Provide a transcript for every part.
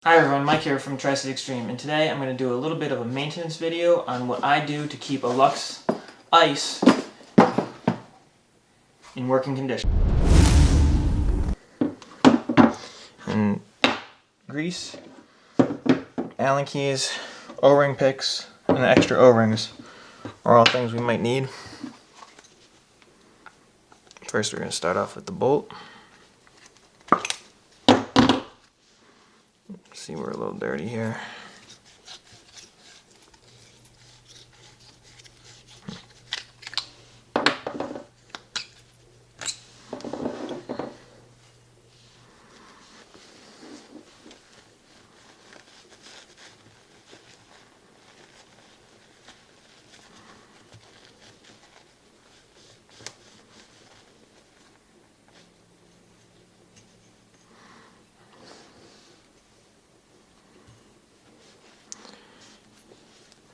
Hi everyone, Mike here from Tri-City Extreme, and today I'm going to do a little bit of a maintenance video on what I do to keep a Luxe Ice in working condition. And grease, Allen keys, O-ring picks, and the extra O-rings are all things we might need. First we're going to start off with the bolt. See, we're a little dirty here.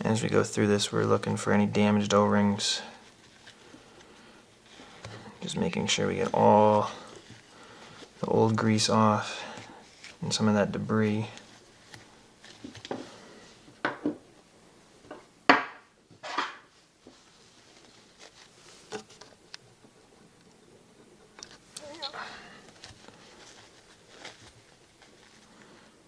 As we go through this, we're looking for any damaged O-rings. Just making sure we get all the old grease off and some of that debris.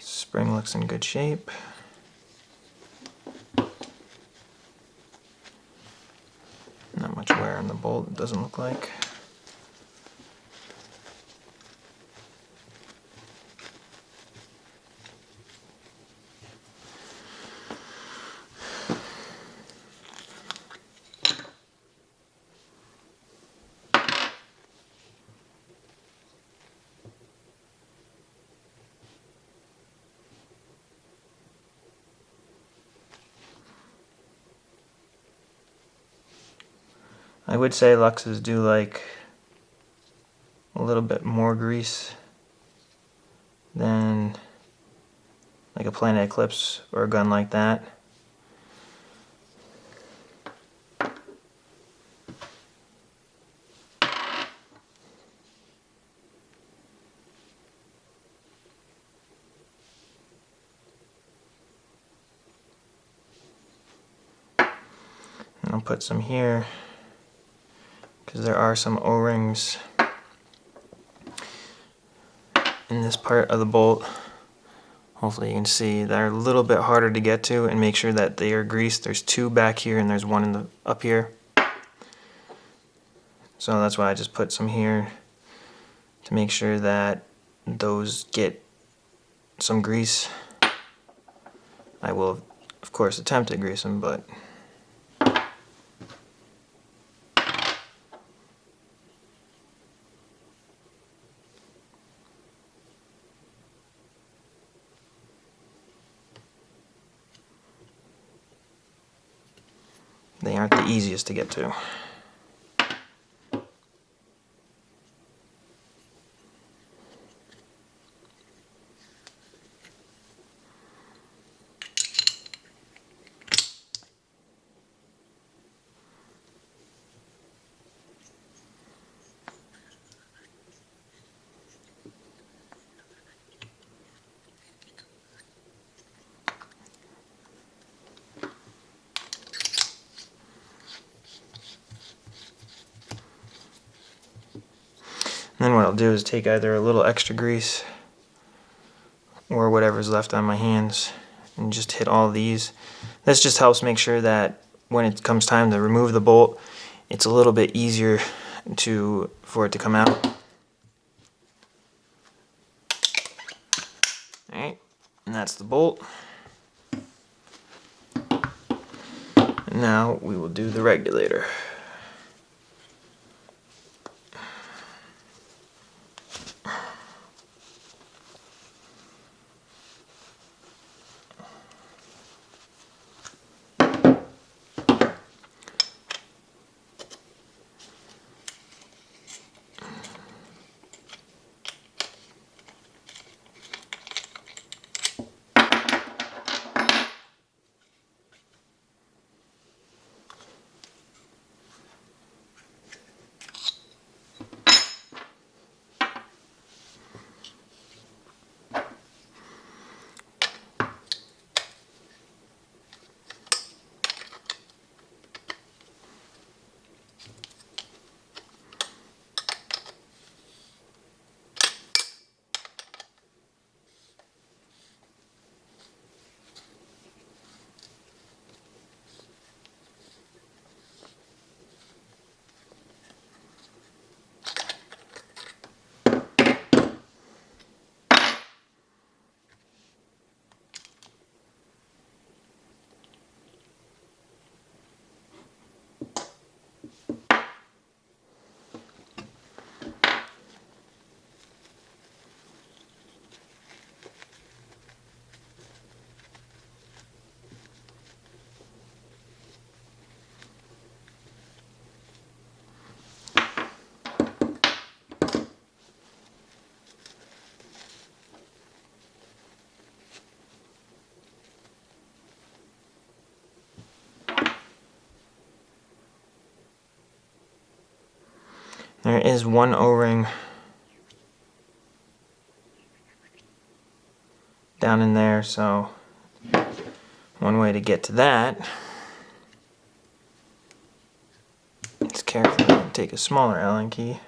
Spring looks in good shape. Not much wear on the bolt, it doesn't look like. I would say Luxes do like a little bit more grease than like a Planet Eclipse or a gun like that. And I'll put some here because there are some O-rings in this part of the bolt. Hopefully you can see they're a little bit harder to get to, and make sure that they are greased. There's two back here and there's one in the up here. So that's why I just put some here to make sure that those get some grease. I will of course attempt to grease them, but they aren't the easiest to get to. And then what I'll do is take either a little extra grease or whatever's left on my hands and just hit all these. This just helps make sure that when it comes time to remove the bolt, it's a little bit easier for it to come out. Alright, and that's the bolt. And now we will do the regulator. There is one O-ring down in there, so one way to get to that is carefully take a smaller Allen key.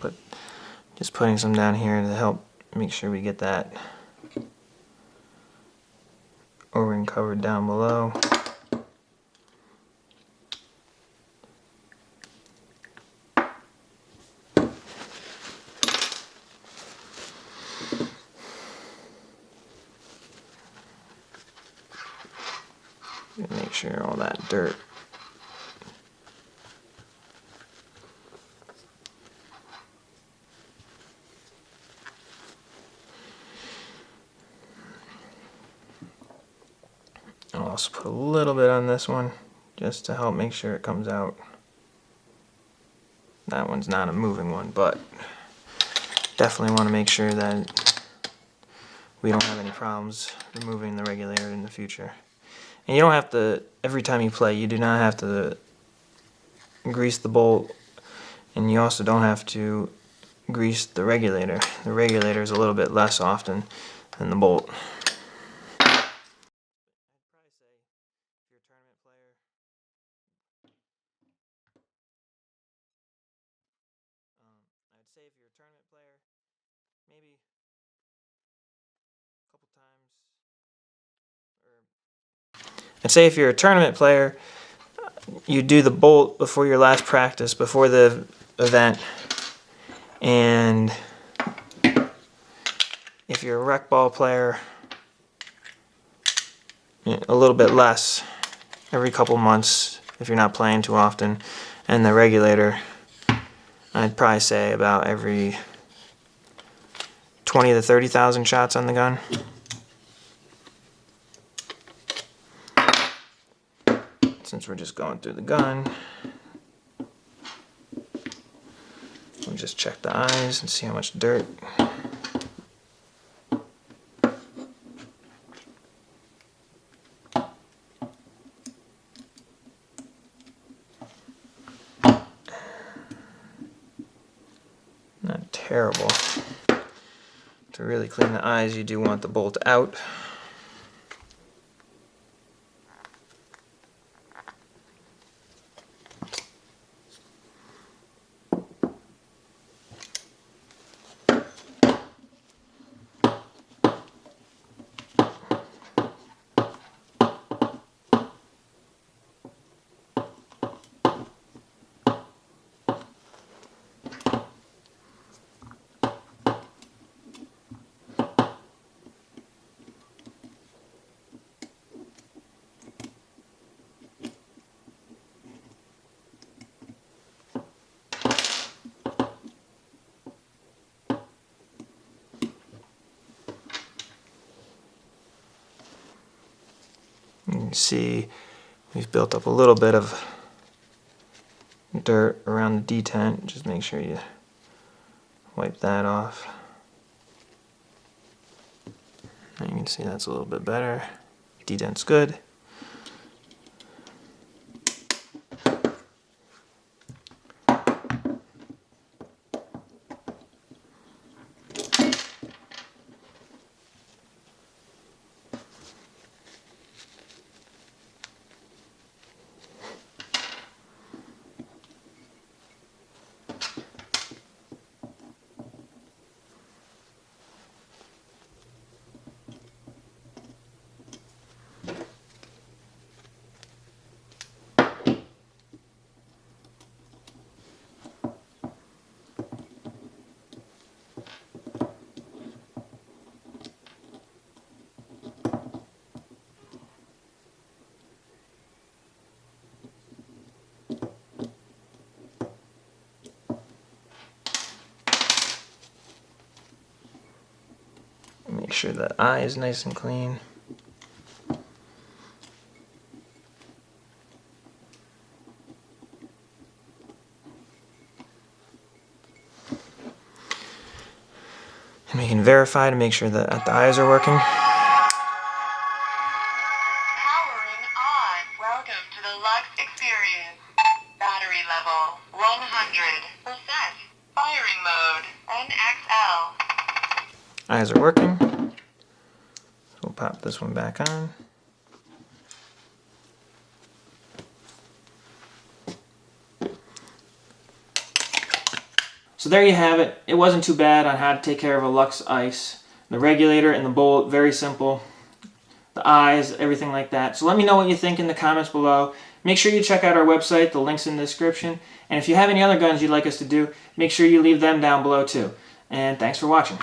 But just putting some down here to help make sure we get that O-ring covered down below. Make sure all that dirt I'll also put a little bit on this one just to help make sure it comes out. That one's not a moving one, but definitely want to make sure that we don't have any problems removing the regulator in the future. And you don't have to, every time you play, you do not have to grease the bolt, and you also don't have to grease the regulator. The regulator is a little bit less often than the bolt. I'd say if you're a tournament player, maybe a couple times, I'd say if you're a tournament player, you do the bolt before your last practice, before the event, and if you're a rec ball player, a little bit less, every couple months if you're not playing too often, and the regulator, I'd probably say about every 20 to 30,000 shots on the gun. Since we're just going through the gun, we'll just check the eyes and see how much dirt. Not terrible. To really clean the eyes, you do want the bolt out. You can see we've built up a little bit of dirt around the detent. Just make sure you wipe that off. And you can see that's a little bit better. Detent's good. Make sure the eye is nice and clean. And we can verify to make sure that the eyes are working. Powering on. Welcome to the Luxe experience. Battery level 100%. Firing mode NXL. Eyes are working. So we'll pop this one back on. So there you have it. It wasn't too bad on how to take care of a Luxe Ice. The regulator and the bolt, very simple. The eyes, everything like that. So let me know what you think in the comments below. Make sure you check out our website, the link's in the description. And if you have any other guns you'd like us to do, make sure you leave them down below too. And thanks for watching.